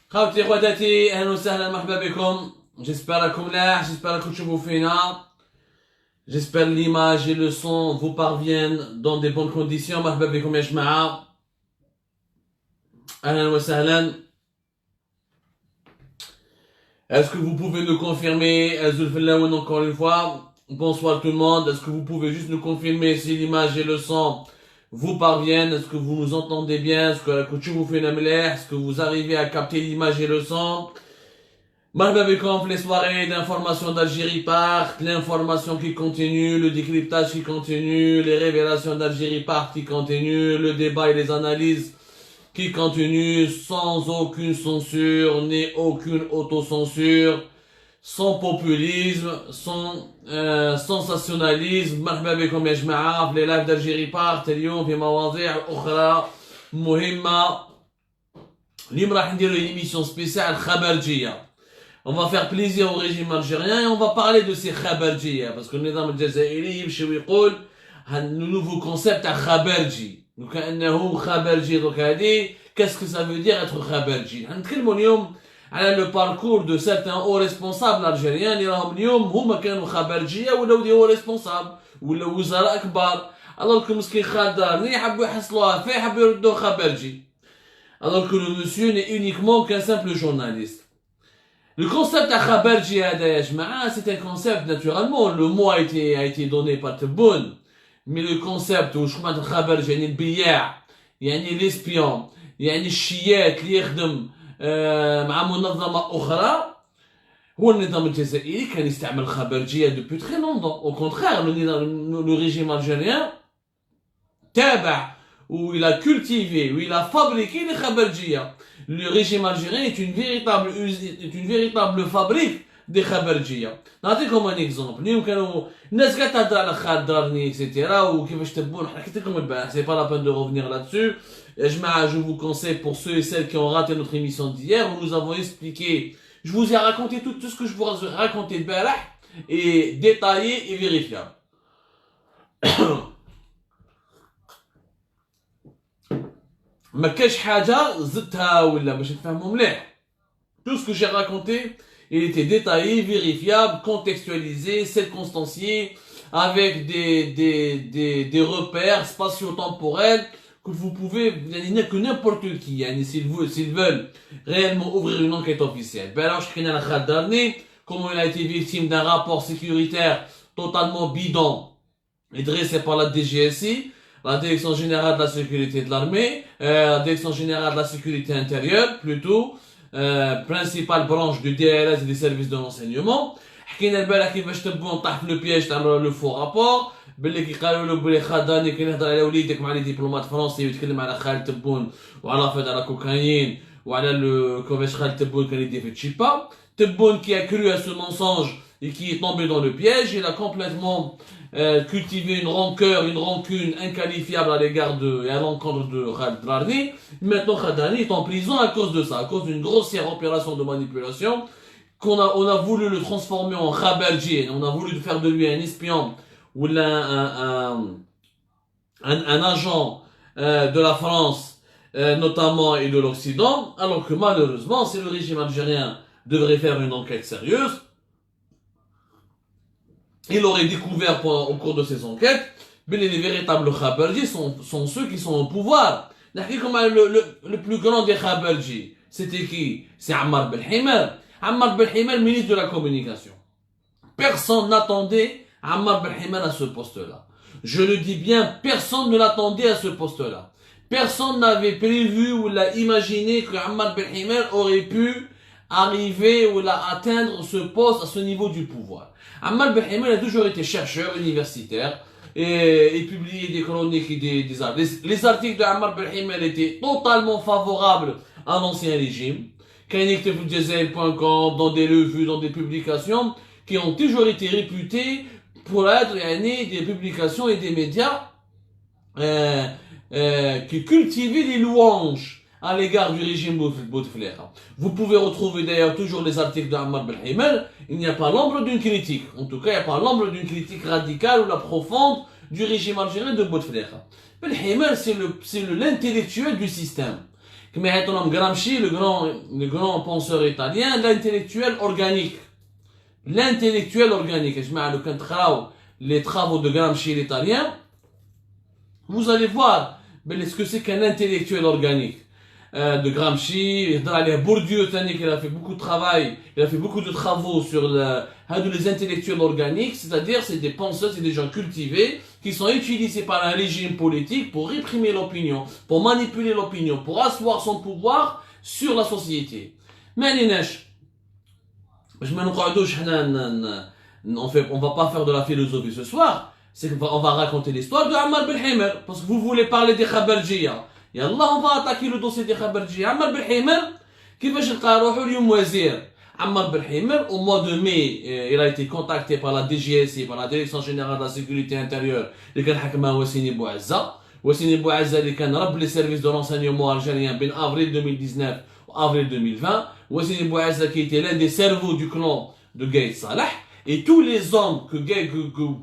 خوتي خواتاتي اهلا وسهلا مرحبا بكم. J'espère راكم ملاح, j'espère راكم تشوفوا فينا. J'espère l'image et le son vous parviennent dans des bonnes conditions. مرحبا بكم يا جماعة. اهلا وسهلا. Est-ce que vous pouvez nous confirmer, Zulfillaoun, encore une fois, bonsoir tout le monde, est-ce que vous pouvez juste nous confirmer si l'image et le son vous parviennent, est-ce que vous nous entendez bien, est-ce que vous arrivez à capter l'image et le son? Marhaba bikoum, les soirées d'information d'Algérie partent, l'information qui continue, le décryptage qui continue, les révélations d'Algérie partent qui continuent, le débat et les analyses qui continue sans aucune censure, ni aucune autocensure, sans populisme, sans sensationnalisme. مرحبا بكم يا جماعة في les lives d'Algérie partent اليوم في مواضيع أخرى مهمة. اليوم راح نديرو l'émission spéciale خبرجية. On va faire plaisir au régime algérien et on va parler de ces خبرجية parce que le نظام الجزائري يمشي ويقول le nouveau concept à خبرجي. Donc, qu'est-ce que ça veut dire être khabarji? نتكلموا اليوم على le parcours de certains hauts responsables algériens اللي راهم اليوم هما كانوا خبرجية ولاو دي hauts responsables ولاو وزراء كبار. alors que مسكين خادرني يحبوا يحصلوها فيه يحبوا يردوه خبرجي. alors que le monsieur n'est uniquement qu'un simple journaliste. Le concept à khabarji هذا يا جماعة c'est un concept naturellement. Le mot a été donné par Tebboune. Mais le concept où je commence à khabarji يعني البياع يعني l'espion يعني الشيات اللي يخدم مع منظمة أخرى هو النظام الجزائري كان يستعمل الخبرجية depuis très longtemps. Au contraire, le régime algérien تابع où il a cultivé, où il a fabriqué les khabarjiyas. Le régime algérien est une véritable fabrique des khabarjiyas. نعطيكم un exemple. اليوم كانوا الناس قاعدة تهضر على خادرني اكسيتيرا وكيفاش تبون حكيت لكم البارح. C'est pas la peine de revenir là-dessus. يا جماعة, je vous conseille pour ceux et celles qui ont raté notre émission d'hier où nous avons expliqué, je vous ai raconté tout ce que je vous ai raconté البارح et détaillé et vérifiable. ما كاش حاجة زدتها ولا باش نفهموا مليح. Tout ce que j'ai raconté, il était détaillé, vérifiable, contextualisé, circonstancié, avec des repères spatio-temporels que vous pouvez, que n'importe qui, s'ils veulent réellement ouvrir une enquête officielle. Ben alors, je connais la Khadarni, comment il a été victime d'un rapport sécuritaire totalement bidon et dressé par la DGSI, la Direction Générale de la Sécurité de l'Armée, la Direction Générale de la Sécurité Intérieure, plutôt, principale branche du DRS et des services de renseignement. حكينا البارح كيفاش تبون طاح في لو بياج تاع لو فو رابور باللي كيقالوا له بلي خاداني كي يهضر على وليدك مع لي دبلومات فرنسي ويتكلم على خالد تبون وعلى فد على كوكايين وعلى لو كيفاش خالد تبون كان يدي في تشيبا. تبون qui a cru à ce mensonge et qui est tombé dans le piège. Il a complètement cultivé une rancœur, une rancune inqualifiable à l'égard de et à l'encontre de Khaled Drarni. Maintenant Khadani est en prison à cause de ça, à cause d'une grossière opération de manipulation on a voulu le transformer en khabarji, on a voulu faire de lui un espion ou un agent de la France notamment et de l'Occident, alors que malheureusement si le régime algérien devrait faire une enquête sérieuse, il aurait découvert au cours de ces enquêtes que les véritables khabarji sont ceux qui sont au pouvoir. Le plus grand des khabarji, c'était qui? C'est Ammar Belhimar. Ammar Belhimar, ministre de la Communication. Personne n'attendait Ammar Belhimar à ce poste-là. Je le dis bien, personne ne l'attendait à ce poste-là. Personne n'avait prévu ou l'a imaginé que Ammar Belhimar aurait pu arriver ou atteindre ce poste à ce niveau du pouvoir. Ammar Belhimar a toujours été chercheur universitaire et publié des chroniques et des articles. Les articles de Ammar Belhimar étaient totalement favorables à l'ancien régime. KainekTefudjazair.com, dans des revues, dans des publications qui ont toujours été réputées pour être des publications et des médias qui cultivaient les louanges à l'égard du régime Bouteflika. Vous pouvez retrouver d'ailleurs toujours les articles d'Ammar Belhimer, il n'y a pas l'ombre d'une critique, en tout cas il n'y a pas l'ombre d'une critique radicale ou la profonde du régime algérien de Bouteflika. Belhimer c'est l'intellectuel du système. Comme Gramsci, le grand penseur italien, l'intellectuel organique. L'intellectuel organique. Je mets les travaux de Gramsci l'italien. Vous allez voir ce que c'est qu'un intellectuel organique. De Gramsci, Bourdieu, il a fait beaucoup de travail, il a fait beaucoup de travaux sur les intellectuels organiques, c'est-à-dire c'est des penseurs, c'est des gens cultivés qui sont utilisés par un régime politique pour réprimer l'opinion, pour manipuler l'opinion, pour asseoir son pouvoir sur la société. Mais on va pas faire de la philosophie ce soir, c'est qu'on va raconter l'histoire de Ammar Belhimer, parce que vous voulez parler des Khabarjiyya. Et Allah, on va attaquer le dossier des Khabarjiyya. Ammar Belhimer, كيفاش لقى روحو اليوم وزير. Ammar Belhimer, au mois de mai, il a été contacté par la DGSI, par la Direction Générale de la Sécurité Intérieure, اللي كان حكمها Wassini Bouazza. Wassini Bouazza اللي كان رب les services de renseignement algériens بين avril 2019 et avril 2020. Wassini Bouazza qui était l'un des cerveaux du clan de Gaïd Salah. Et tous les hommes que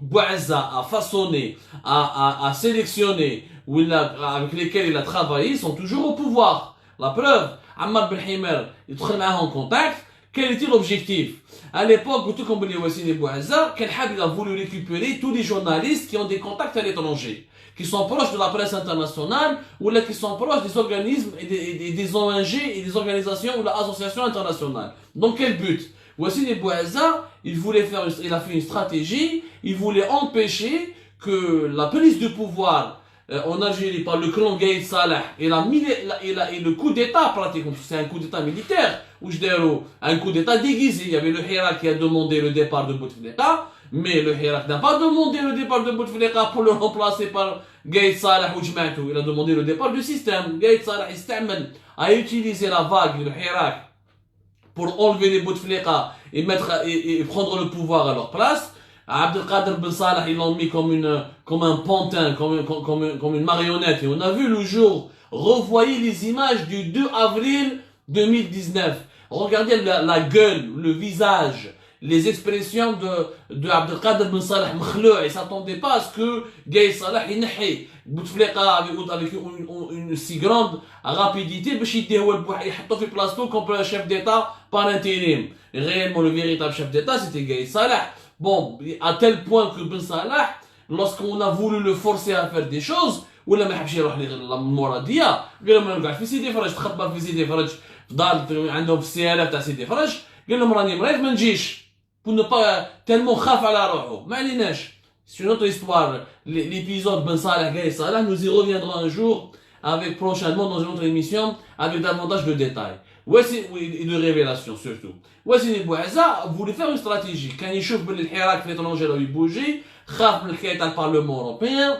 Bouazza a façonnés, a sélectionnés, avec lesquels il a travaillé, sont toujours au pouvoir. La preuve, Ammar Belhimer, il est en contact. Quel était l'objectif? À l'époque, tout comme Wassini Bouazza, il a voulu récupérer tous les journalistes qui ont des contacts à l'étranger, qui sont proches de la presse internationale, ou là qui sont proches des organismes et des ONG et des organisations ou l'association internationale. Donc quel but? Wassini Bouazza, il a fait une stratégie, il voulait empêcher que la prise de pouvoir en Algérie par le clan Gaïd Salah et le coup d'état pratiquement, c'est un coup d'état militaire, ou je dirais un coup d'état déguisé. Il y avait le Hirak qui a demandé le départ de Bouteflika, mais le Hirak n'a pas demandé le départ de Bouteflika pour le remplacer par Gaïd Salah ou Jma'tou. Il a demandé le départ du système. Gaïd Salah a utilisé la vague, le Hirak, pour enlever les Bouteflika et prendre le pouvoir à leur place. Abdelkader Ben Salah, ils l'ont mis comme un pantin, comme une marionnette. Et on a vu le jour, revoyez les images du 2 avril 2019. Regardez la gueule, le visage, les expressions de Abdelkader Ben Salah Mkhlou. Il ne s'attendait pas à ce que Gaïd Salah y Bouteflika avec une si grande rapidité, il fait plateau comme un chef d'État par intérim. Réellement, le véritable chef d'État, c'était Gaïd Salah. Bon, à tel point que Ben Salah, lorsqu'on a voulu le forcer à faire des choses, ولا ما يحبش يروح للمراديه قال لهم انا قاعد في سيدي فرج تخبى في سيدي فرج في دار عندهم في السياله تاع سيدي فرج قال لهم راني مريض ما نجيش pour ne pas tellement خاف على روحه ما عليناش. C'est une autre histoire. L'épisode Ben Salah Gaïd Salah, nous y reviendrons un jour avec prochainement dans une autre émission avec davantage de détails et de révélations surtout. Wassini Bouazza voulait faire une stratégie. Quand il chauffe le Hirak في l'étranger là il bougeait, خاف من الحكايه تاع البارلمون européen.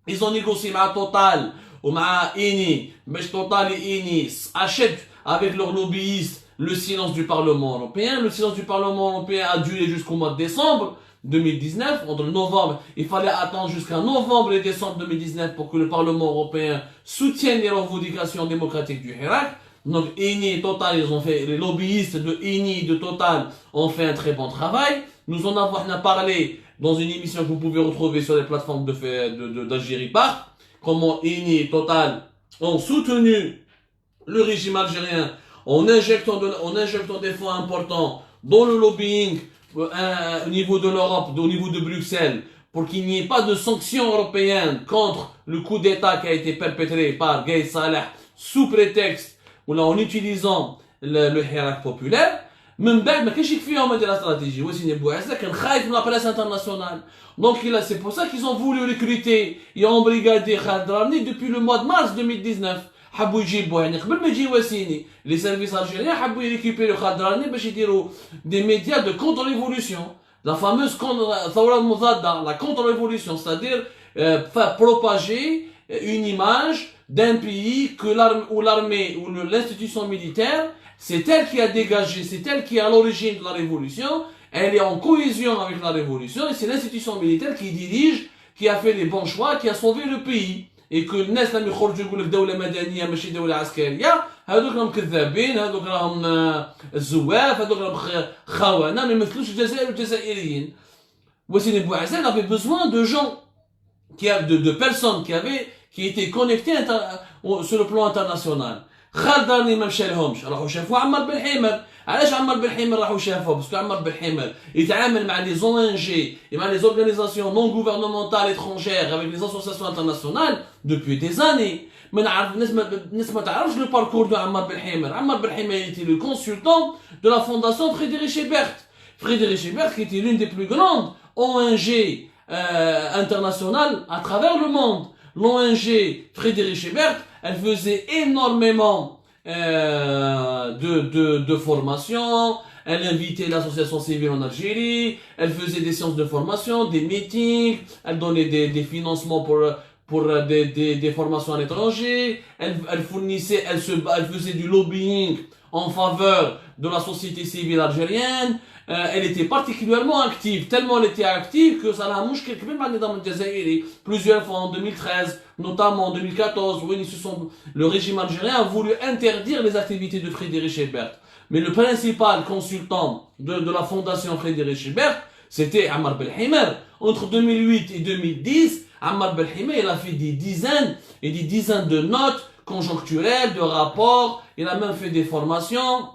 Ils ont négocié avec Total ou avec Eni, mais Total et Eni achètent avec leurs lobbyistes le silence du Parlement européen. Le silence du Parlement européen a duré jusqu'au mois de décembre 2019. Entre novembre, il fallait attendre jusqu'à novembre et décembre 2019 pour que le Parlement européen soutienne les revendications démocratiques du Hirak. Donc Eni et Total, ils ont fait, les lobbyistes de Eni et de Total ont fait un très bon travail. Nous en avons parlé dans une émission que vous pouvez retrouver sur les plateformes d'Algérie Park, comment Eni et Total ont soutenu le régime algérien en injectant des fonds importants dans le lobbying au niveau de l'Europe, au niveau de Bruxelles, pour qu'il n'y ait pas de sanctions européennes contre le coup d'État qui a été perpétré par Gaïd Salah sous prétexte ou en utilisant le Hirak populaire. من بعد ما كانش يكفيهم هذه الاستراتيجيه. Wassini Bouazza كان خايف من la presse internationale. Donc c'est pour ça qu'ils ont voulu recruter et embrigader Khaled Rani depuis le mois de mars 2019. حبوا يجيبوه يعني قبل ما يجي واسيني les services algériens حبوا يريكوبيرو Khaled Rani باش يديروا des médias de contre-révolution, la fameuse ثورة المضادة, la contre-révolution, c'est-à-dire propager une image d'un pays où l'armée ou l'institution militaire, c'est elle qui a dégagé, c'est elle qui est à l'origine de la révolution, elle est en cohésion avec la révolution, et c'est l'institution militaire qui dirige, qui a fait les bons choix, qui a sauvé le pays. et que الناس لم يخرجوا يقول لك دولة مدنية ماشي دولة عسكرية، هذوك راهم كذابين، هذوك راهم الزواف، هذوك راهم خونة، ما يمثلوش الجزائر والجزائريين. Wassine Bouazizi avait besoin de gens, de personnes qui étaient connectées sur le plan international. خالدارني ما مشالهمش، راحوا شافوا عمار بالحمر. علاش عمار بالحمر راحوا شافوه؟ باسكو عمار بالحمر يتعامل مع les ONG et مع les organisations non gouvernementales étrangères avec les associations internationales depuis des années. ما نعرف الناس ما تعرفش le parcours de عمار بالحمر. عمار بالحمر était le consultant de la fondation Frédéric Ebert. Frédéric Ebert qui était l'une des plus grandes ONG internationales à travers le monde. L'ONG Frédéric Ebert, elle faisait énormément de formations, elle invitait l'association civile en Algérie, elle faisait des séances de formation, des meetings, elle donnait des financements pour des formations à l'étranger, elle fournissait, elle faisait du lobbying en faveur de la société civile algérienne. Elle était particulièrement active, tellement elle était active que ça l'a mouché plusieurs fois en 2013, notamment en 2014, où le régime algérien a voulu interdire les activités de Frédéric Ebert. Mais le principal consultant de la fondation Frédéric Ebert, c'était Ammar Belhimer. Entre 2008 et 2010, Ammar Belhimer, il a fait des dizaines et des dizaines de notes conjoncturelles, de rapports, il a même fait des formations.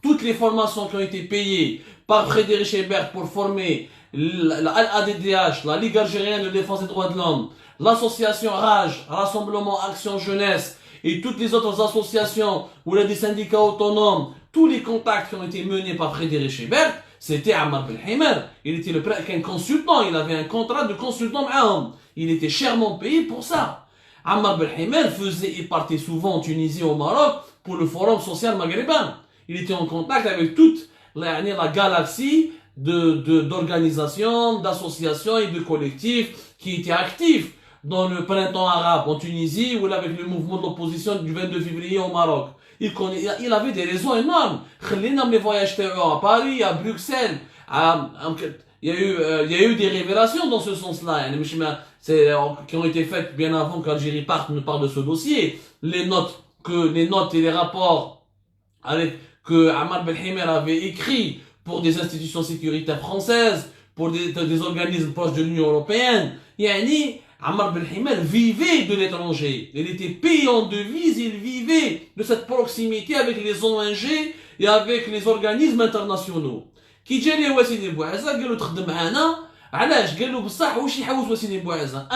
Toutes les formations qui ont été payées par Frédéric Ebert pour former l'ADDH, la Ligue algérienne de défense des droits de l'homme, l'association RAJ, Rassemblement Action Jeunesse, et toutes les autres associations où il y a des syndicats autonomes, tous les contacts qui ont été menés par Frédéric Ebert, c'était Ammar Belhimer. Il était un consultant, il avait un contrat de consultant معاهم. Il était chèrement payé pour ça. Ammar Belhimer et partait souvent en Tunisie au Maroc pour le forum social maghrébin. Il était en contact avec toute la galaxie d'organisations, d'associations et de collectifs qui étaient actifs dans le printemps arabe en Tunisie ou avec le mouvement de l'opposition du 22 février au Maroc. Il avait des raisons énormes. Les voyages à Paris, à Bruxelles, il y a eu des révélations dans ce sens-là, qui ont été faites bien avant qu'Algérie ne parle de ce dossier. Les notes et les rapports que Ammar Belhimer avait écrit pour des institutions sécuritaires françaises, pour des organismes proches de l'Union européenne. Ammar Belhimer vivait de l'étranger. Il était payé en devises, il vivait de cette proximité avec les ONG et avec les organismes internationaux. كي جاني وسيم بوعزة قال له تخدم معانا علاش؟ قال له بصح واش يحوس وسيم بوعزة؟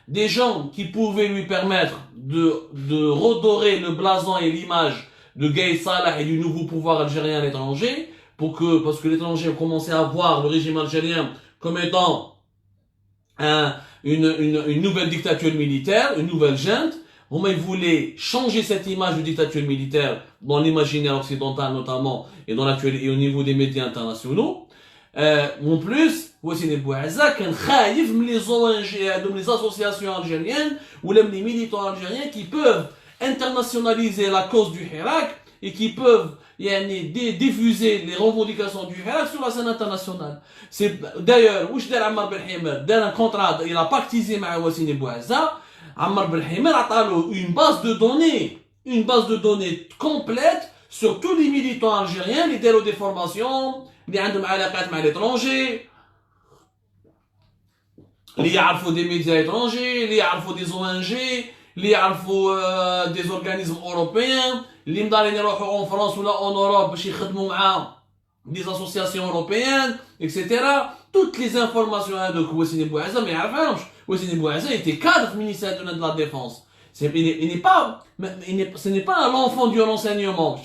des gens qui pouvaient lui permettre de redorer le blason et l'image de Gaïd Salah et du nouveau pouvoir algérien à l'étranger, parce que l'étranger commençait à voir le régime algérien comme étant une nouvelle dictature militaire, une nouvelle junte. Il voulait changer cette image de dictature militaire dans l'imaginaire occidental notamment et au niveau des médias internationaux. En plus, Wassine Bouazizi كان خايف من les ONG, les associations algériennes ou les militants algériens qui peuvent internationaliser la cause du Hirak et qui peuvent diffuser les revendications du Hirak sur la scène internationale. C'est d'ailleurs, واش دار عمار بالحمر؟ دار un contrat, il a pactisé مع Wassine Bouazizi. Ammar Belhimer a une base de données complète sur tous les militants algériens, les déros des formations, les عندهم علاقات مع l'étranger, les يعرفوا des médias étrangers, les يعرفوا des ONG, les يعرفوا des organismes européens, les مدارين يروحوا en France ou là en Europe باش يخدموا مع des associations européennes, etc. Toutes les informations de Wassine Bouazizi, mais Wassine Bouazizi était cadre du ministère de la Défense. Ce n'est pas l'enfant du renseignement.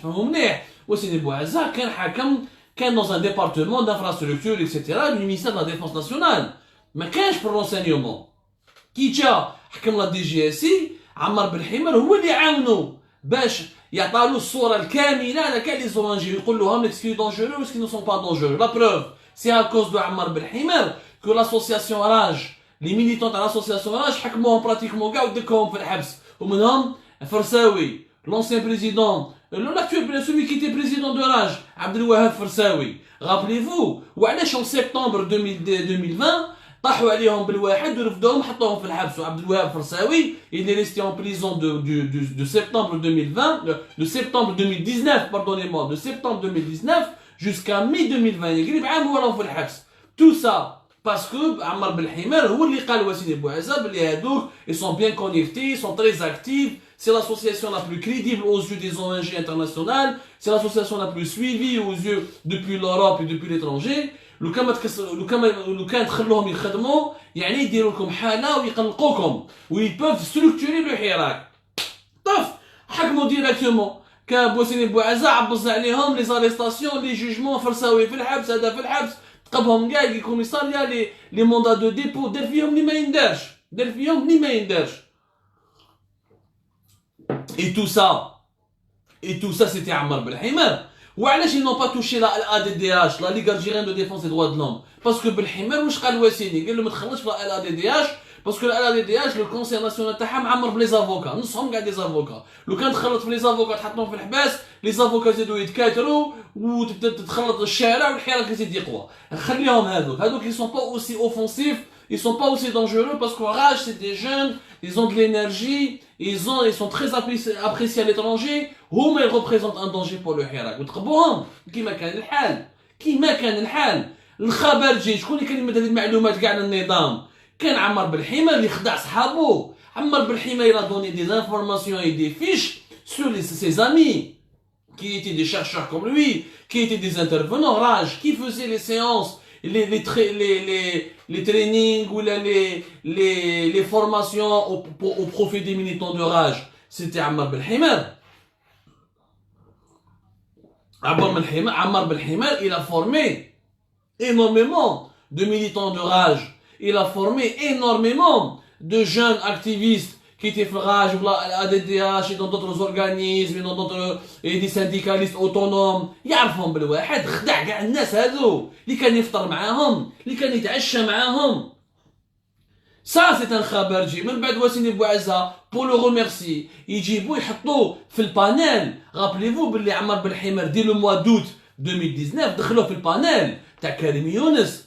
Wassine Bouazizi est dans un département d'infrastructure, etc. du ministère de la Défense nationale. Mais quand je prends renseignement, qui t'a حكم la DGSI, Ammar Belhimer هو اللي عاونو باش يعطالو الصورة الكاملة على كاع لي زونجي يقول لهم ce qui est dangereux ou ce qui ne sont pas dangereux. La preuve, c'est à cause de Ammar Belhimer que l'association RAJ, les militants de l'association RAJ حكموهم pratiquement كاع ودكهم في الحبس. ومنهم فرساوي, l'ancien président, celui qui était président de RAJ, Abdelwahab Farsawi. Rappelez-vous, وعلاش en septembre 2020 طاحوا عليهم بالواحد ورفدوهم حطوهم في الحبس. وعبد الوهاب فرساوي il est resté en prison de septembre 2020 de septembre 2019 pardonnez-moi de septembre 2019 jusqu'à mai 2020 يقرب عام وراهم في الحبس. tout ça parce que عمر بالحمار هو اللي قال وسيم بوعزة باللي هادوك ils sont bien connectés, ils sont très actifs. C'est l'association la plus crédible aux yeux des ONG internationales, c'est l'association la plus suivie aux yeux depuis l'Europe et depuis l'étranger. لو كان تخلوهم يخدموا يعني يديروا لكم حاله ويقلقوكم ويبوف ستركتوري لو حراك. طف حكموا ديريكتومون كان بوسيني بوعزة عبز عليهم لي زاريستاسيون لي جوجمون فرساوي في الحبس هذا في الحبس تقبهم كاع الكوميساريا لي موندا دو ديبو دار فيهم اللي ما يندارش دار فيهم اللي ما يندارش. Et tout ça c'était عمر بالحمار. وعلاش ils n'ont pas touché la LADDH la Ligue algérienne de défense des droits de l'homme parce que بالحمار واش قال واسيني قال له ما تخلطش في la LADDH parce que la LADDH le conseil national تاعها معمر بلي زافوكا نصهم كاع دي زافوكا. لو كان تخلط في لي زافوكا تحطهم في الحباس لي زافوكا زيدوا يتكاثروا وتبدا تتخلط الشارع والحراك يزيد يقوى. خليهم هذوك ils sont pas aussi offensifs, ils sont pas aussi dangereux parce que Rage c'est des jeunes, ils ont de l'énergie, ils sont très appréciés à l'étranger. هما ils représentent un danger pour le حراك وتقبوهم كيما كان الحال. الخبرجي شكون اللي كان يمد هذه المعلومات كاع للنظام؟ كان عمر بالحمار اللي خدع صحابو. عمر بالحمار il a donné des informations et des fiches sur ses amis qui étaient des chercheurs comme lui, qui étaient des intervenants Rage, qui faisaient les séances, les trainings ou les formations au profit des militants de Rage. C'était Ammar Belhimar. Ammar Belhimar, il a formé énormément de militants de Rage. Il a formé énormément de jeunes activistes qui étaient Rage, à l'ADDH et dans d'autres organismes et des syndicalistes autonomes. يعرفهم بالواحد خدع كاع الناس هذو اللي كان يفطر معاهم اللي كان يتعشى معاهم. Ça c'est un خبرجي. من بعد واسيني بوعزة pour le remercier يجيبوه يحطوه في البانيل. rappelez-vous باللي عمر بالحمار dès le mois d'août 2019 دخلوه في البانيل تاع كريم يونس.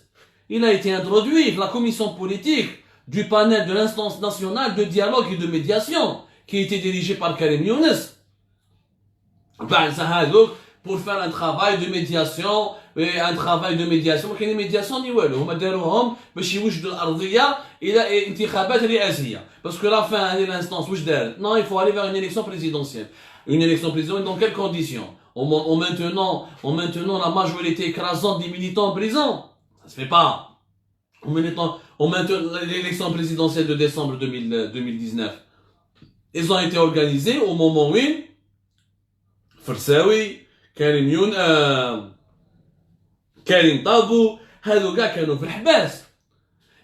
Il a été introduit dans la commission politique du panel de l'instance nationale de dialogue et de médiation qui était dirigée par Karim Younes. Pour faire un travail de médiation كاين médiation ni والو هما داروهم باش يوجدوا الارضيه الى انتخابات رئاسيه parce que la fin de l'instance واش دارت non il faut aller vers une élection présidentielle dans quelles conditions en maintenant la majorité écrasante des militants en prison. Ça se fait pas. En maintenant l'élection présidentielle de décembre 2019. Ils ont été organisés au moment où Fersaoui, Karim Youn, Karim Tabou, هذو كاع كانوا في الحباس.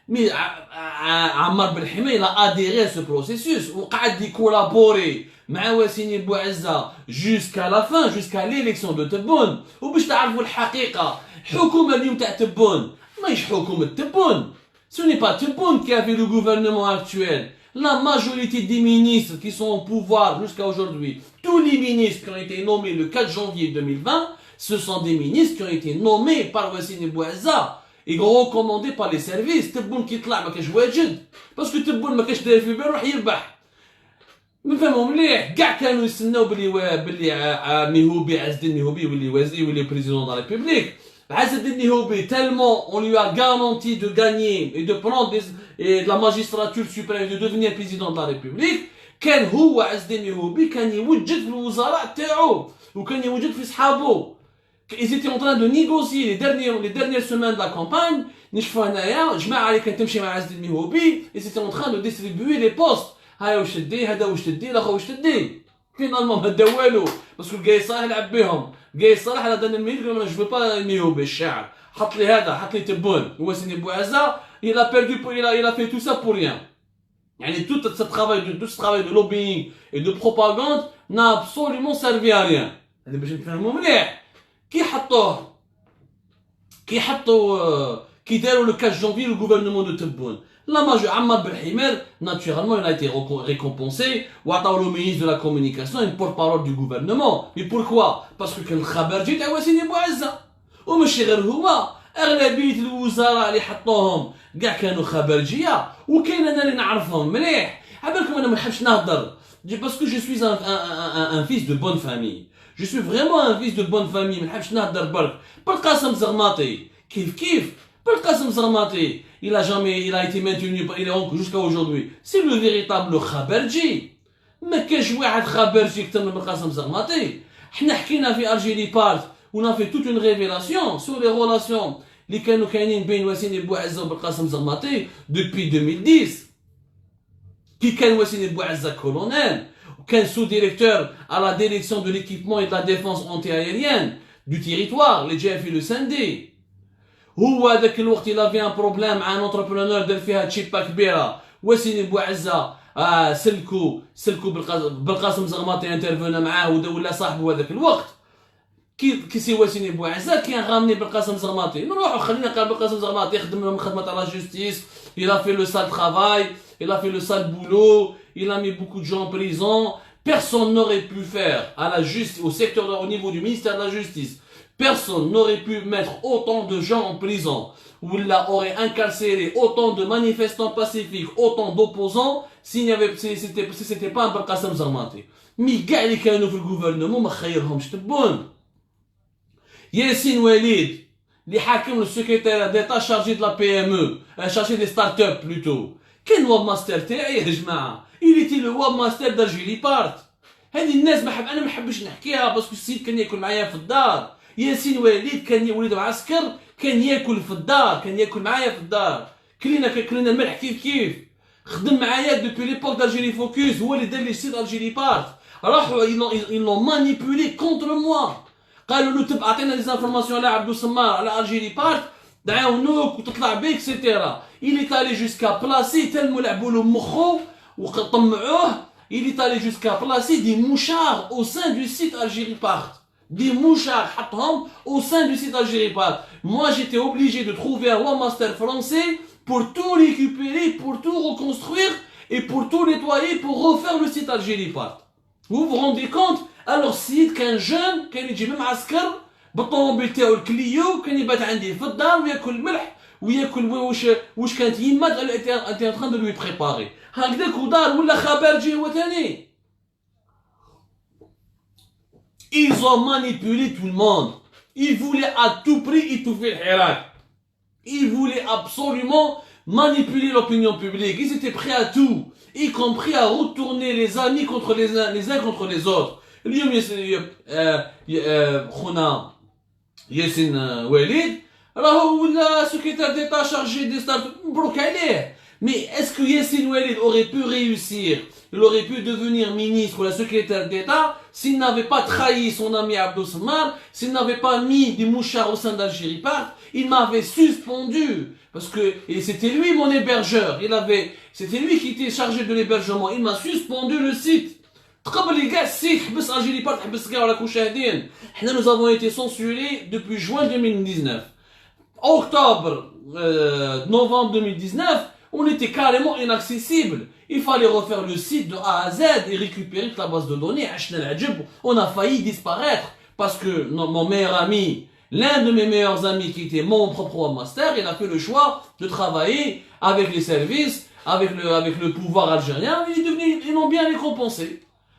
Mais عمر بالحمار il a adhéré à ce processus وقعد يكولابوري مع واسيني بوعزة jusqu'à la fin, jusqu'à l'élection de Tebboune. وباش تعرفوا الحقيقة الحكومة اليوم تاع تبون ماهيش حكومة تبون. Ce n'est pas Tebboune qui a fait le gouvernement actuel. La majorité des ministres qui sont au pouvoir jusqu'à aujourd'hui, tous les ministres qui ont été nommés le 4 janvier 2020, ce sont des ministres qui ont été nommés par Wassini Bouazza et recommandés par les services. Tebboune qui طلع ما كاش واجد parce que Tebboune ما كاش داير في بالو راح يربح. نفهموا مليح كاع كانوا يستناو باللي ميهوبي عز الدين ميهوبي يولي بريزيدون دو لا ريبوبليك. Azzedine Nihoubé, tellement on lui a garanti de gagner et de prendre de la magistrature suprême de devenir président de la République, كان هو Azzedine Nihoubé كان يوجد في الوزراء تاعو وكان يوجد في صحابو. Ils étaient en train de négocier les dernières semaines de la campagne. نشوفوا هنايا جماعة اللي كانت تمشي مع Azzedine Nihoubé, ils étaient en train de distribuer les postes. هاي واش تدي هذا واش تدي الاخر واش تدي. فينالمون ما دا والو باسكو الجاي صالح لعب بهم. جاي صالح على دان الميل ما جو با ميهوبي الشاعر حط لي هذا حط لي تبون هو سيني بوعزة il a perdu il a fait tout ça pour rien. يعني tout ce travail de lobbying et de propagande n'a absolument servi à rien. هذا باش نفهموا مليح كي داروا le 4 janvier le gouvernement de Tebboune. La majorité, Ammar Belhimar, naturellement, il a été récompensé. Ouattao, le ministre de la communication, une porte-parole du gouvernement. Mais pourquoi? Parce que le Khabarji était Wassini Bouazza. Ou Meshigher Houma, اغلبيه الوزراء اللي حطوهم كاع كانوا خبرجيه، وكاين انا اللي نعرفهم مليح. عبالكم انا ما نحبش نهضر باسكو جو سوي ان فيس دو بون فامي، جو سوي فريمون ان فيس دو بون فامي. ما نحبش نهضر برك. بالقاسم زغماطي كيف بالقاسم زغماطي il a été maintenu jusqu'à aujourd'hui. C'est le véritable خبرجي. ما كاش واحد خبرجي اكثر من بالقاسم زغماطي. حنا حكينا في الجيري بارت on a fait toute une révélation sur les relations اللي كانوا كاينين بين وسيم بوعزة وبالقاسم زغماطي depuis 2010. كي كان وسيم بوعزة كولونيل وكان sous directeur à la direction de l'équipement et de la défense anti-aérienne du territoire اللي جا في لو ساندي. هو ذاك الوقت il avait un problème مع ان انتربرونور دار فيها تشيبا كبيره. وسيم بوعزة سلكو بالقاسم زغماطي انترفونا معاه ولا صاحبه هذاك الوقت. كي سي واسيني بوعزة كي غامني بالقاسم زغماطي نروحو خلينا قال بالقاسم زغماطي يخدم من خدمه تاع لا جوستيس. il a fait le sale travail, il a fait le sale boulot, il a mis beaucoup de gens en prison. Personne n'aurait pu faire à la justice, au secteur, au niveau du ministère de la justice, personne n'aurait pu mettre autant de gens en prison ou il aurait incarcéré autant de manifestants pacifiques, autant d'opposants si c'était pas un بالقاسم زغماطي. مي كاع اللي كانوا في الجوفرنمون ما خيرهمش تبون. ياسين وليد اللي حاكم لو سكرتير ديتا شارجي دو لا بي ام او شارجي دي ستارت اب بلوتو كان واب ماستر تاعي يا جماعه إليتي لو واب ماستر دالجيري بارت. هذه الناس انا ما حبش نحكيها باسكو السيد كان ياكل معايا في الدار. ياسين وليد كان وليد معسكر كان ياكل في الدار كان ياكل معايا في الدار. كلينا الملح كيف خدم معايا دوبي ليبوك دالجيري فوكس. هو اللي دار لي سيت الجيري بارت. راحوا ils مانيبولي كونتر موا. قالوا له تبقى عطينا لي زانفورماسيون على عبدو سمار على الجيري بارت دعاونوك وتطلع بيك سيتيرا. il est allé jusqu'à placer تلمو لعبوا له مخو وطمعوه. il est allé jusqu'à placer des mouchards au sein du site Algérie Part. Des mouchards حطهم au sein du site Algérie Part. Moi j'étais obligé de trouver un webmaster français pour tout récupérer, pour tout reconstruire et pour tout nettoyer, pour refaire le site Algérie Part. Vous vous rendez compte? Alors السيد كان جون كان يجي من معسكر بالطوموبيل تاعو الكليو كان يبات عندي في الدار وياكل ملح وياكل واش كانت يما انتي ان تران دو لوي بريباري. هكذاك ودار ولا خبرجي هو ثاني. Ils ont manipulé tout le monde. Ils voulaient à tout prix étouffer le Hirak. Ils voulaient absolument manipuler l'opinion publique. Ils étaient prêts à tout, y compris à retourner les amis contre les uns contre les autres. اليوم خونا ياسين وليد راهو ولا سكرتير ديتا شارجي دي ستارت مبروك عليه. Mais est-ce que Yassine Ouelid aurait pu réussir, il aurait pu devenir ministre ou la secrétaire d'État s'il n'avait pas trahi son ami Abdou Samar, s'il n'avait pas mis des mouchards au sein d'Algérie Part, il m'avait suspendu. Parce que c'était lui mon hébergeur, c'était lui qui était chargé de l'hébergement, il m'a suspendu le site. قبل لي كاع السيت حبس الجيري بارت حبس كاع راكم شاهدين. حنا nous avons été censurés depuis juin 2019. Octobre, novembre 2019, on était carrément inaccessible. Il fallait refaire le site de A à Z et récupérer toute la base de données. On a failli disparaître parce que mon meilleur ami, l'un de mes meilleurs amis qui était mon propre webmaster, il a fait le choix de travailler avec les services, avec le pouvoir algérien. Ils l'ont bien récompensé.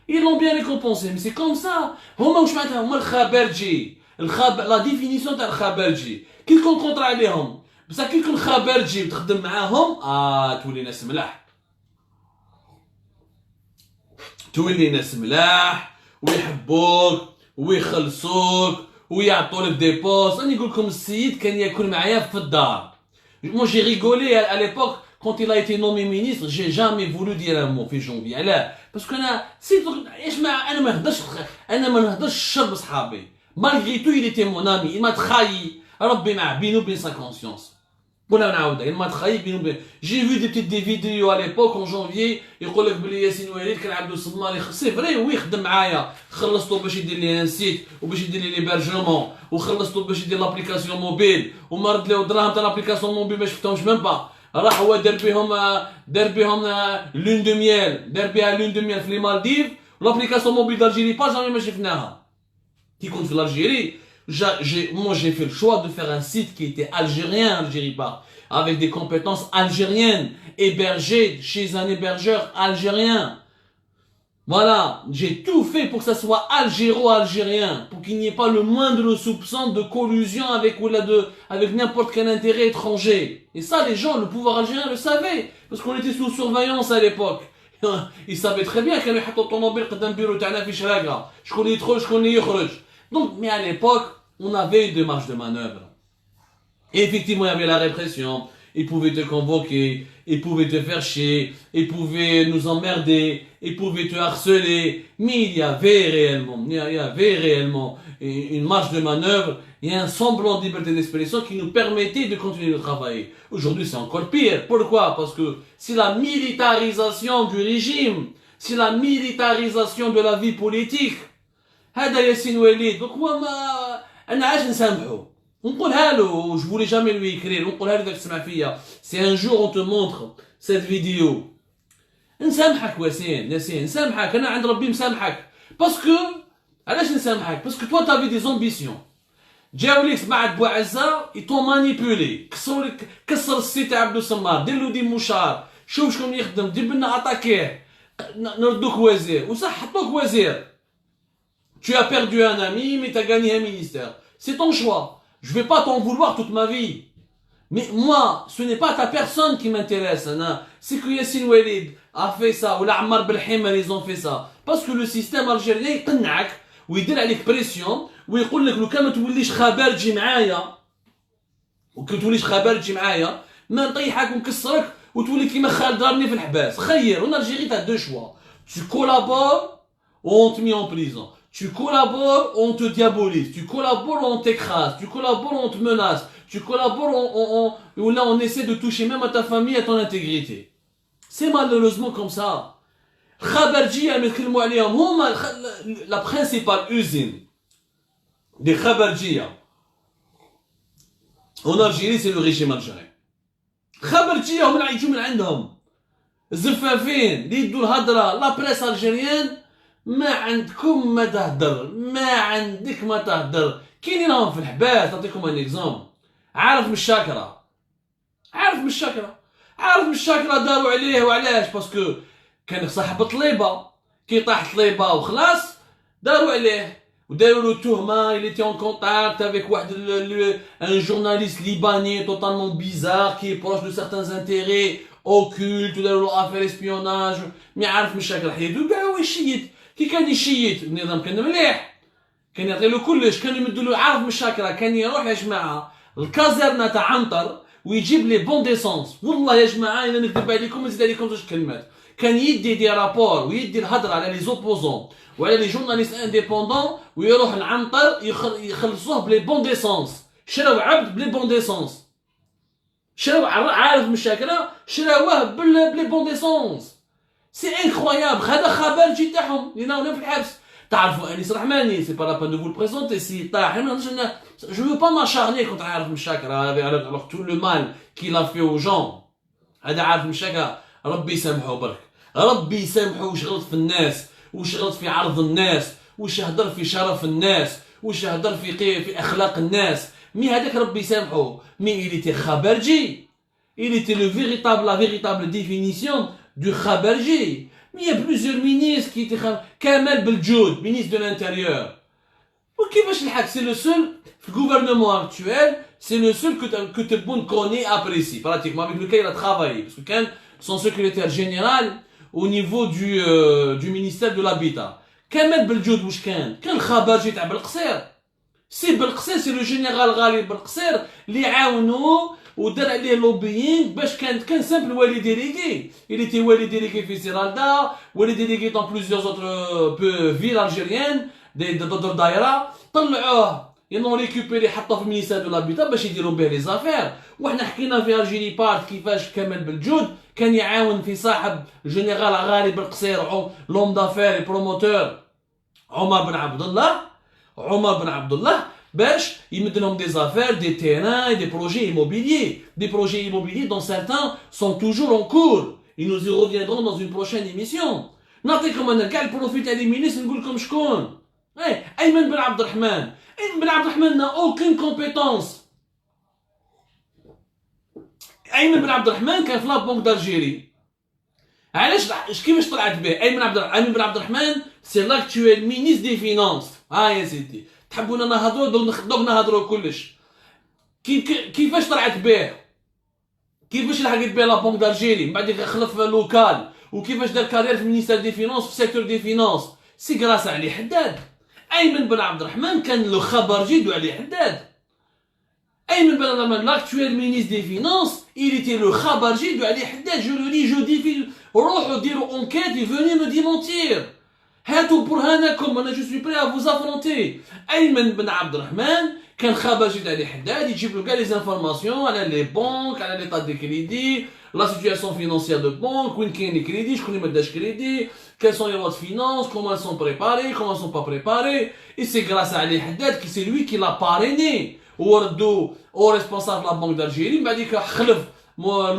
Ils l'ont bien récompensé, mais c'est comme ça. La définition de الخبرجي كي تكون كونتر عليهم بصح كي تكون خبرجي وتخدم معاهم تولي ناس ملاح. تولي ناس ملاح ويحبوك ويخلصوك ويعطولك دي بوست. راني نقول لكم السيد كان ياكل معايا في الدار. Moi j'ai rigolé à l'époque quand il a été nommé ministre. J'ai jamais voulu dire un mot في janvier. علاه باسكو انا سيد اسمع انا ما نهضرش الشر بصحابي. Malgré tout, il était mon ami. Il m'a trahi. ربي معاه بينو وبين sa conscience. ولا نعاودها. Il m'a trahi بينو وبين. J'ai vu des vidéos à l'époque en janvier يقول لك بلي ياسين وليد كان عبدو الصماري. سي فري وي خدم معايا. خلصتو باش يدير لي ان سيت وباش يدير لي ليبرجمون وخلصتو باش يدير لابليكاسيون موبيل وما رد له دراهم تاع لابليكاسيون موبيل ما شفتهمش ميم با. راح هو دار بهم لون دو ميل. دار بها لون دو ميل في لي مالديف. لابليكاسيون موبيل دالجيري با جامي ما شفناها. كي كنت في الجيري Moi, j'ai fait le choix de faire un site qui était algérien, Algéripart, avec des compétences algériennes, hébergé chez un hébergeur algérien. Voilà, j'ai tout fait pour que ça soit algéro-algérien, pour qu'il n'y ait pas le moindre soupçon de collusion avec avec n'importe quel intérêt étranger. Et ça, les gens, le pouvoir algérien le savait, parce qu'on était sous surveillance à l'époque. Ils savaient très bien qu'il y avait un automobile قدام bureau تاعنا في شراكة. شكون يدخل شكون يخرج. Donc, mais à l'époque, on avait des marges de manœuvre. Et effectivement, il y avait la répression. Ils pouvaient te convoquer, ils pouvaient te faire chier, ils pouvaient nous emmerder, ils pouvaient te harceler. Mais il y avait réellement une marge de manœuvre et un semblant de liberté d'expression qui nous permettait de continuer de travailler. Aujourd'hui, c'est encore pire. Pourquoi? Parce que c'est la militarisation du régime, c'est la militarisation de la vie politique. هذا ياسين وليد donc moi انا عاش نسامحه ونقولها له je voulais jamais lui écrire ونقولها له اذا تسمع فيا si un jour on te montre cette vidéo نسامحك ياسين نسامحك انا عند ربي مسامحك باسكو علاش نسامحك باسكو toi t'avais des ambitions جاو ليك بعد بوعزه يتو مانيبولي كسر السيت تاع عبدو سمار دير له دي مشار شوف شكون يخدم دير لنا اتاكيه نردوك وزير وصح حطوك وزير. Tu as perdu un ami, mais tu as gagné un ministère. C'est ton choix. Je vais pas t'en vouloir toute ma vie. Mais moi, ce n'est pas ta personne qui m'intéresse. C'est que Yassine Walid a fait ça, ou l'Ammar Belhimar, ils ont fait ça. Parce que le système algérien, il t'ennac, ou il dit avec pression, ou il dit que le cas ne t'oublish khabarji معايا, ou que t'oublish khabarji معايا, ما نطيحك ونكسرك, ou تولي كيما خالد ضربني في الحباس. خير, en Algérie, tu as deux choix. Tu collabores, ou on te met en prison. Tu collabores, on te diabolise. Tu collabores, on t'écrase. Tu collabores, on te menace. Tu collabores, là, on essaie de toucher même à ta famille, à ton intégrité. C'est malheureusement comme ça. Khabarjia, la principale usine des Khabarjia en Algérie, c'est le régime algérien. Khabarjia, هم اللي يجوا من عندهم. زفافين اللي يدوا الهضره لا بريس algérienne. ما عندكم ما تهدر ما عندك ما تهدر كاينين راهم في الحباس. نعطيكم ان اكزومبل. عارف من الشاكره داروا عليه وعلاش باسكو كان صاحب طليبه كي طاح طليبه وخلاص داروا عليه وداروا له تهمه il était en contact avec واحد un journaliste libanais totalement bizarre qui est proche de certains intérêts occultes وداروا له affaire espionnage. مي عارف من الشاكره حيدو كاع هو يشيت كي كان يشيت النظام كان مليح كان يعطي له كلش كان يمدوا له عارف من الشاكره كان يروح يا جماعه الكازيرنا تاع عنتر ويجيب لي بون ديسونس. والله يا جماعه انا نكذب عليكم نزيد عليكم زوج كلمات. كان يدي دي رابور ويدي الهضره على لي زوبوزون وعلى لي جورناليست انديبوندون ويروح لعنتر يخلصوه بلي بون ديسونس. شراو عبد بلي بون ديسونس شراو عارف من الشاكره شراوه بلي بون ديسونس. سي انكرويابل. هذا خبرجي تاعهم اللي راهم في الحبس. تعرفوا انيس رحماني سي با لا بان دو فو بريزونتي سي طاح. Je veux pas m'acharner contre عارف مشاكرة alors tout le mal qu'il a fait aux gens. هذا عارف مشاكرة ربي يسامحه برك. ربي يسامحه وش غلط في الناس وش غلط في عرض الناس وش هدر في شرف الناس وش هدر في اخلاق الناس. مي هذاك ربي يسامحه. مي il était خبرجي. Il était la véritable définition du khabarji. Mais il y a plusieurs ministres qui étaient Kamel Beljoud, ministre de l'Intérieur. C'est le seul, le gouvernement actuel, c'est le seul que Tebboune connaît, apprécie, pratiquement, avec lequel il a travaillé. Parce que quand son secrétaire général, au niveau du ministère de l'Habitat, Kamel Beljoud, quand Khabarji تاع Belqsir, c'est Belqsir, c'est le général Ghali Belqsir, اللي عاونوه ودار عليه لوبيين باش كان سامبل والي ديليغي. Il était والي ديليغي في سيرالدا والي ديليغي dans plusieurs autres villes algériennes d'autres دايره. طلعوه ينو ريكوبيري حطوه في المينيستير دو لابيتا باش يديروا به لي زافير. وحنا حكينا في الجيري بارت كيفاش كمال بالجود كان يعاون في صاحب جنرال غالي بالقصير لوم دافير بروموتور عمر بن عبد الله باش يمد لهم des affaires, des terrains et des projets immobiliers. Des projets immobiliers dont certains sont toujours en cours. Et nous y reviendrons dans une prochaine émission. نعطيكم انا كاع البروفيل تاع لي مينيس نقول لكم شكون. ايمن بن عبد الرحمن. Ayman Ben Abdelrahman n'a aucune compétence. Ayman Ben Abdelrahman كان في لابونك d'Algérie. علاش كيفاش طلعت به؟ أيمن بن عبد الرحمن سي لاكتويل مينيس دي فينانس. يا سيدي تحبونا نهضروا دوك نهضروا كلش. كيفاش طلعت به؟ كيفاش لحقت به لابونك d'Algérie من بعد خلف لوكال وكيفاش دار كارير في المينيستير دي فينانس في السيكتور دي فينانس سي غراس علي حداد. أيمن بن عبد الرحمن كان لو خبرجي دو علي حداد. Ayman Ben Abdelrahman, l'actuel ministre des Finances, il était le khabarji de Ali Haddad. Je le dis, je dis, روحوا ديروا enquête et venez me démentir. هاتوا برهانكم, je suis prêt à vous affronter. Ayman Ben Abdelrahman كان خبرجي de Ali Haddad, يجيب له كاع les informations على les banques, على l'état des crédits, la situation financière de banque, وين كاين les crédits, شكون اللي ما داش crédit, quelles sont les lois de finances, comment elles sont préparées, comment elles sont pas préparées. Et c'est grâce à Ali Haddad que c'est lui qui l'a parrainé. وردوا او ريسبونسابل لا بنك d'Algérie. من بعد خلف مول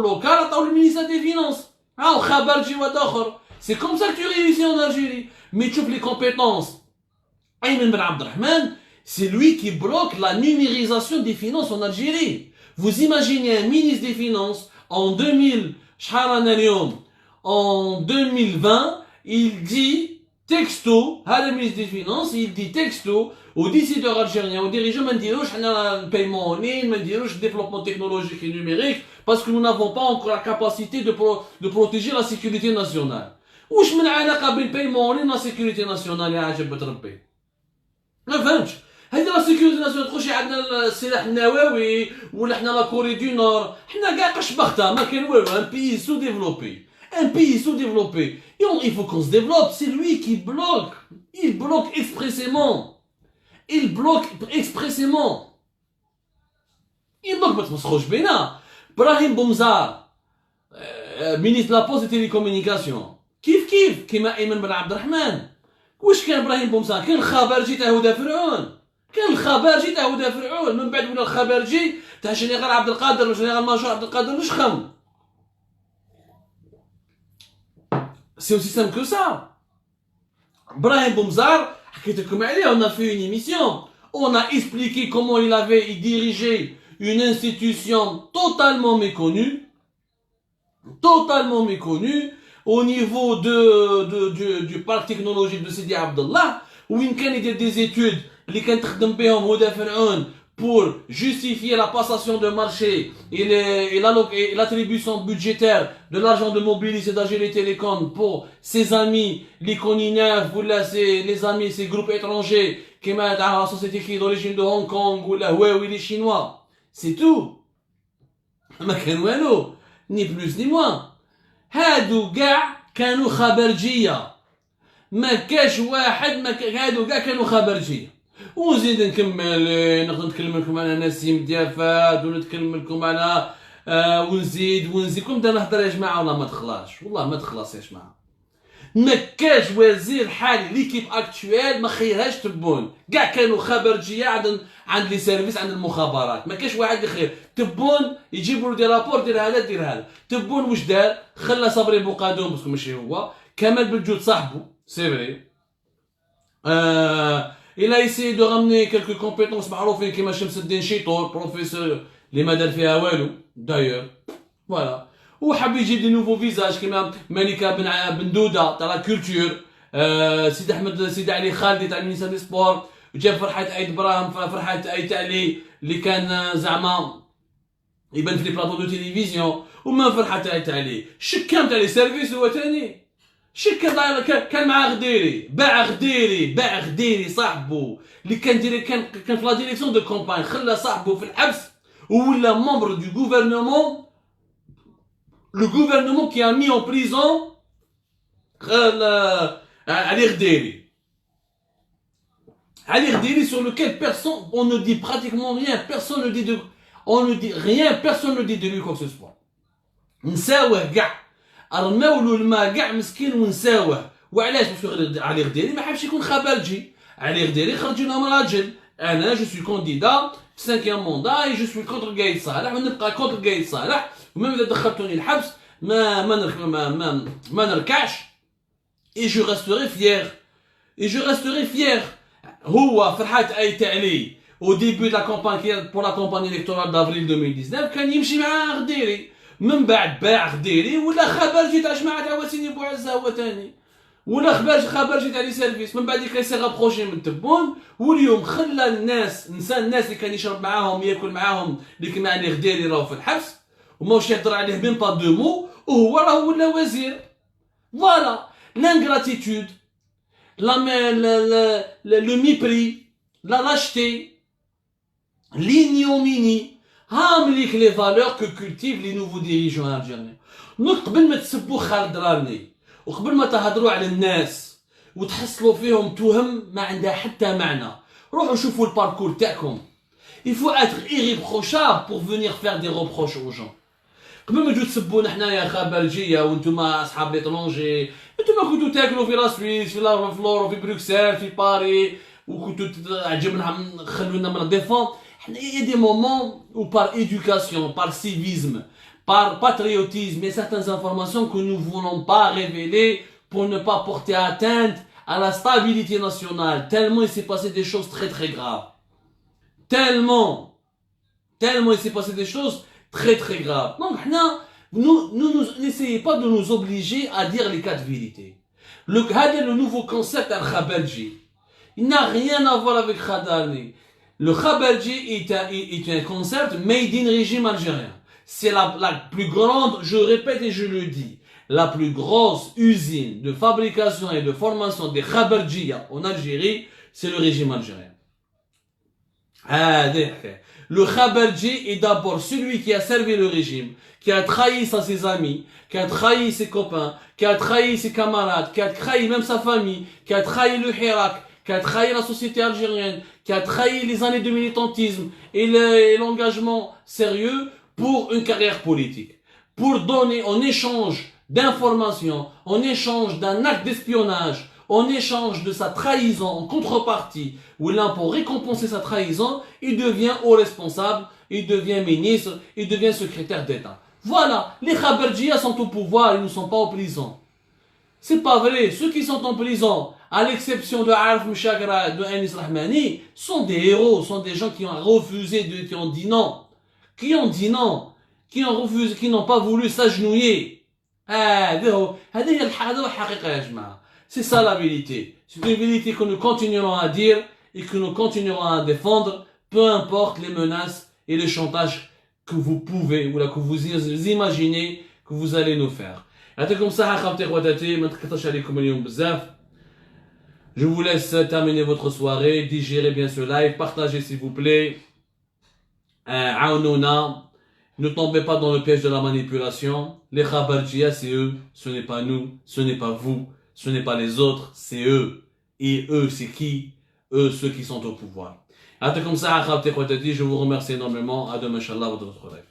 لوكال عطاو المينيستير دي فينانس. هاو خبرجي واحد اخر. سي كوم سا كو ريوسي ان Algérie. مي تشوف لي كومبيتونس أيمن بن عبد الرحمن, c'est lui qui bloque la numérisation des finances en Algérie. Vous imaginez un ministre des finances en 2000 شحال رانا اليوم en 2020 il dit texto, le ministre des Finances, il dit texto aux décideurs algériens, aux dirigeants, on dit le paiement en ligne, on dit le développement technologique et numérique, parce que nous n'avons pas encore la capacité de protéger la sécurité nationale. واش من علاقة بين paiement en ligne et la sécurité nationale يا عجب ربي؟ ما فهمتش. هذه لا سيكوريتي ناسيونال تخشي عندنا السلاح النووي ولا حنا لا كوري دو نور، حنا كاع قشبختها ما كاين والو، ان بيي سو ديفلوبي. Un pays sous-développé. Et il faut qu'on se développe. C'est lui qui bloque. Il bloque expressément. Il bloque expressément. Il bloque parce qu'on se roche bena. Brahim Boumzar, ministre de la Poste et des Télécommunications. كيف كيما أيمن بن عبد الرحمن. واش كان إبراهيم بومزار؟ كان الخبرجي تاع هدى فرعون. كان الخبرجي تاع هدى فرعون. من بعد ولا الخبرجي تاع جنرال عبد القادر وجنرال ماجور عبد القادر نشخم. C'est aussi simple que ça. Brahim Boumzar, on a fait une émission. On a expliqué comment il dirigeait une institution totalement méconnue au niveau du parc technologique de Sidi Abdallah, où il y a des études pour justifier la passation de marché et l'attribution budgétaire de l'argent de Mobilis et d'Algérie Télécom pour ses amis, les Koninef, les amis, ces groupes étrangers, qui mettent la société qui est d'origine de Hong Kong, ou la Huawei, les Chinois. C'est tout. Ni plus ni moins. هادو كاع كانوا خبرجية. ما كاش واحد هادو كاع كانوا خبرجية. ونزيد نكمل نقدر نتكلم لكم على نسيم ديافات ونتكلم لكم على ونزيد كون بدنا نهضر يا جماعه والله ما تخلاش، والله ما تخلص يا جماعه. ما كاش وزير حالي ليكيب اكتويل ما خيرهاش تبون، كاع كانوا خبرجيه عند لي سيرفيس عند المخابرات، ما كاش واحد يخير تبون يجيبوا له دي رابور دير هذا دير هذا. تبون واش دار؟ خلى صبري بوقادوم باسكو ماشي هو، كمال بالجود صاحبه سي فري. Il a essayé de ramener quelques compétences معروفين كيما شمس الدين شيطور بروفيسور اللي ما دار فيها والو دايور فوالا، وحب يجيب دي نوفو فيزاج كيما ملكه بن دوده تاع لا كولتور، سيدي احمد سيدي علي خالدي تاع المينيستير دي سبور، جاب فرحه عيد براهم فرحه عيد تاع اللي كان زعما يبان في لي بلاطو دو تيليفزيون، وما فرحه تاع علي شكام تاع لي سيرفيس هو ثاني شكا كان معاه باع غديري صاحبه اللي كان في لا ديريكسيون دو كومباين، خلى صاحبه في الحبس ولا ممبر دو غوفرنمون، لو غوفرنمون كي ا مي اون بريزون علي غديري sur lequel personne on ne dit pratiquement rien, personne ne dit de lui quoi que ce soit. نساوه كاع رماولو الماء كاع مسكين ونساوه. وعلاش؟ باسكو علي غديري ما حبش يكون خبرجي. علي غديري خرج لهم راجل، انا جو سوي كونديدا في 5e موندا اي جو سوي كونتر قايد صالح ونبقى كونتر قايد صالح، وميم اذا دخلتوني الحبس ما نركعش. اي جو ريستوري فيير هو في حالة أي تعلي au début de la campagne pour la campagne électorale d'avril 2019 كان يمشي مع غديري من بعد باع غديري ولا خبرجي تاع جماعة عواسيني بوعزة هو تاني ولا خبرجي تاع لي سيرفيس من بعد كان سي رابروشي من تبون واليوم خلى الناس نسى الناس اللي كان يشرب معاهم ياكل معاهم اللي كان يعني غديري راهو في الحبس وماوش يهضر عليه بين با دو مو وهو راهو ولا وزير فوالا l'ingratitude le mépris la lâcheté l'ignominie هامليك les valeurs que cultivent les nouveaux dirigeants algériens. قبل ما تسبوا خالد راني وقبل ما تهضروا على الناس وتحصلوا فيهم تهم ما عندها حتى معنى روحوا شوفوا الباركور تاعكم. Il faut être irréprochable pour venir faire des reproches aux gens. قبل ما تجوا تسبونا حنايا خبرجيه وانتوما اصحاب ليترونجي انتوما كنتوا تاكلوا في لا سويس في لا فلورو في بروكسل في باري وكنتوا عجبنا خلونا من ديفون. Il y a des moments où par éducation, par civisme, par patriotisme, il y a certaines informations que nous ne voulons pas révéler pour ne pas porter atteinte à la stabilité nationale. Tellement il s'est passé des choses très très graves. Tellement il s'est passé des choses très très graves. Donc n'essayez pas de nous obliger à dire les quatre vérités. Le nouveau concept al-Khabalji. Il n'a rien à voir avec Khadani. Le Khabalji est un concept made in régime algérien. C'est la plus grande, je répète et je le dis, la plus grosse usine de fabrication et de formation des Khabaljiya en Algérie, c'est le régime algérien. Le Khabalji est d'abord celui qui a servi le régime, qui a trahi ses amis, qui a trahi ses copains, qui a trahi ses camarades, qui a trahi même sa famille, qui a trahi le Hirak, qui a trahi la société algérienne, qui a trahi les années de militantisme et l'engagement sérieux pour une carrière politique. Pour donner en échange d'informations, en échange d'un acte d'espionnage, en échange de sa trahison en contrepartie, ou là pour récompenser sa trahison, il devient haut responsable, il devient ministre, il devient secrétaire d'État. Voilà, les Khabarjiyas sont au pouvoir, ils ne sont pas en prison. C'est pas vrai, ceux qui sont en prison, à l'exception de Arif Mouchagra, de Anis Rahmani, sont des héros, sont des gens qui ont refusé, qui ont dit non. Qui ont dit non, qui ont refusé, qui n'ont pas voulu s'agenouiller. C'est ça la vérité. C'est une vérité que nous continuerons à dire et que nous continuerons à défendre, peu importe les menaces et les chantages que vous pouvez ou là que vous imaginez que vous allez nous faire. Je vous laisse terminer votre soirée, digérer bien ce live, partagez s'il vous plaît. Ne tombez pas dans le piège de la manipulation. Les Khabarjiyas, c'est eux, ce n'est pas nous, ce n'est pas vous, ce n'est pas les autres, c'est eux. Et eux, c'est qui? Eux, ceux qui sont au pouvoir. Je vous remercie énormément. À demain, Inch'Allah, pour votre live.